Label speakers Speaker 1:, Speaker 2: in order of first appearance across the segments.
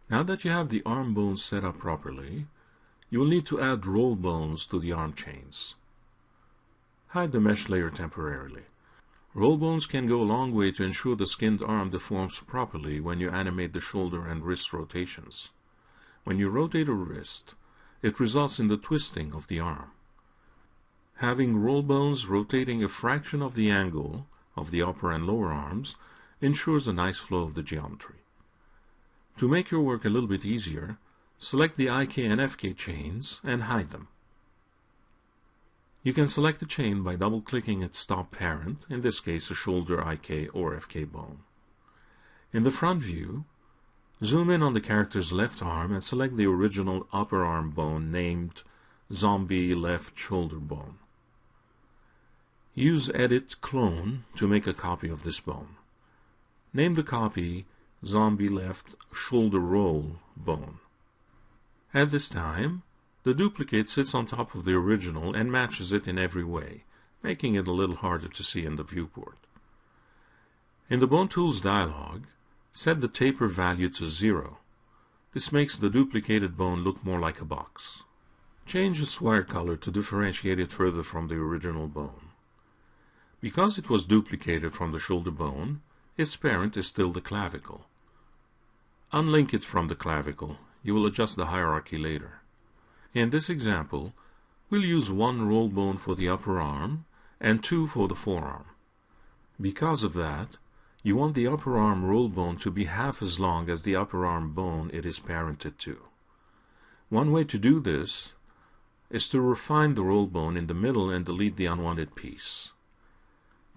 Speaker 1: Now that you have the arm bones set up properly, you will need to add roll bones to the arm chains. Hide the mesh layer temporarily. Roll bones can go a long way to ensure the skinned arm deforms properly when you animate the shoulder and wrist rotations. When you rotate a wrist, it results in the twisting of the arm. Having roll bones rotating a fraction of the angle of the upper and lower arms ensures a nice flow of the geometry. To make your work a little bit easier, select the IK and FK chains and hide them. You can select the chain by double-clicking its top parent, in this case a shoulder IK or FK bone. In the front view, zoom in on the character's left arm and select the original upper arm bone named Zombie Left Shoulder Bone. Use Edit Clone to make a copy of this bone. Name the copy Zombie Left Shoulder Roll Bone. At this time, the duplicate sits on top of the original and matches it in every way, making it a little harder to see in the viewport. In the Bone Tools dialog, set the taper value to 0. This makes the duplicated bone look more like a box. Change its wire color to differentiate it further from the original bone. Because it was duplicated from the shoulder bone, its parent is still the clavicle. Unlink it from the clavicle. You will adjust the hierarchy later. In this example, we'll use 1 roll bone for the upper arm and 2 for the forearm. Because of that, you want the upper arm roll bone to be half as long as the upper arm bone it is parented to. One way to do this is to refine the roll bone in the middle and delete the unwanted piece.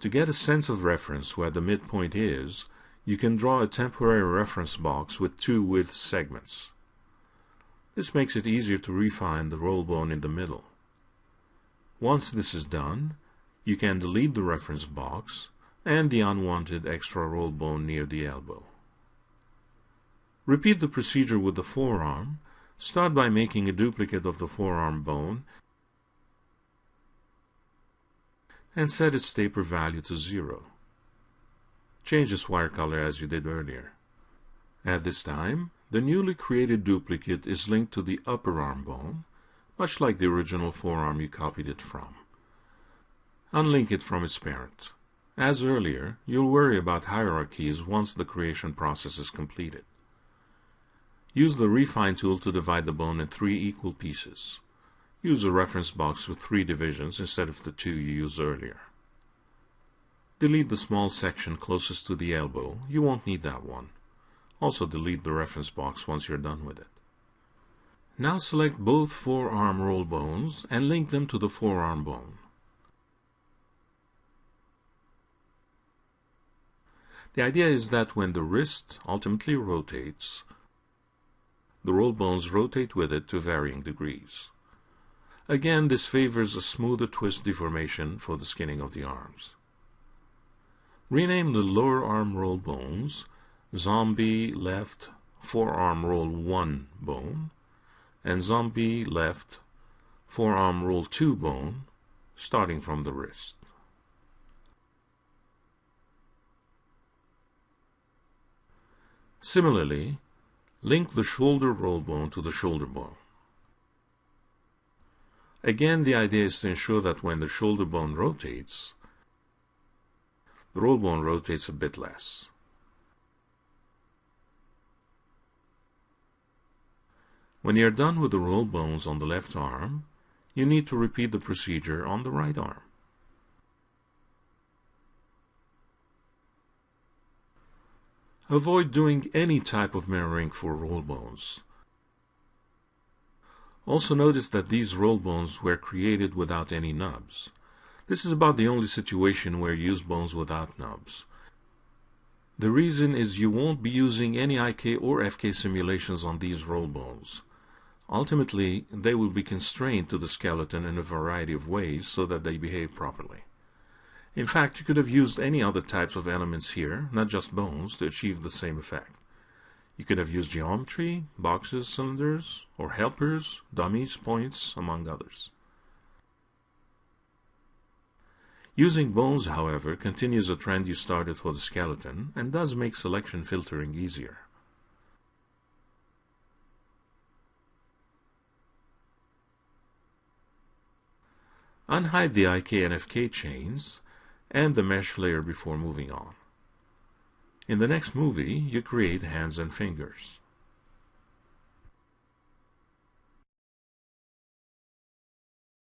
Speaker 1: To get a sense of reference where the midpoint is, you can draw a temporary reference box with 2 width segments. This makes it easier to refine the roll bone in the middle. Once this is done, you can delete the reference box and the unwanted extra roll bone near the elbow. Repeat the procedure with the forearm. Start by making a duplicate of the forearm bone and set its taper value to 0. Change its wire color as you did earlier. At this time, the newly created duplicate is linked to the upper arm bone, much like the original forearm you copied it from. Unlink it from its parent. As earlier, you'll worry about hierarchies once the creation process is completed. Use the Refine tool to divide the bone in 3 equal pieces. Use a reference box with 3 divisions instead of the 2 you used earlier. Delete the small section closest to the elbow. You won't need that one. Also delete the reference box once you're done with it. Now select both forearm roll bones and link them to the forearm bone. The idea is that when the wrist ultimately rotates, the roll bones rotate with it to varying degrees. Again, this favors a smoother twist deformation for the skinning of the arms. Rename the lower arm roll bones Zombie Left Forearm Roll 1 Bone and Zombie Left Forearm Roll 2 Bone, starting from the wrist. Similarly, link the shoulder roll bone to the shoulder bone. Again, the idea is to ensure that when the shoulder bone rotates, the roll bone rotates a bit less. When you are done with the roll bones on the left arm, you need to repeat the procedure on the right arm. Avoid doing any type of mirroring for roll bones. Also notice that these roll bones were created without any nubs. This is about the only situation where you use bones without nubs. The reason is you won't be using any IK or FK simulations on these roll bones. Ultimately, they will be constrained to the skeleton in a variety of ways so that they behave properly. In fact, you could have used any other types of elements here, not just bones, to achieve the same effect. You could have used geometry, boxes, cylinders, or helpers, dummies, points, among others. Using bones, however, continues a trend you started for the skeleton and does make selection filtering easier. Unhide the IK and FK chains and the mesh layer before moving on. In the next movie, you create hands and fingers.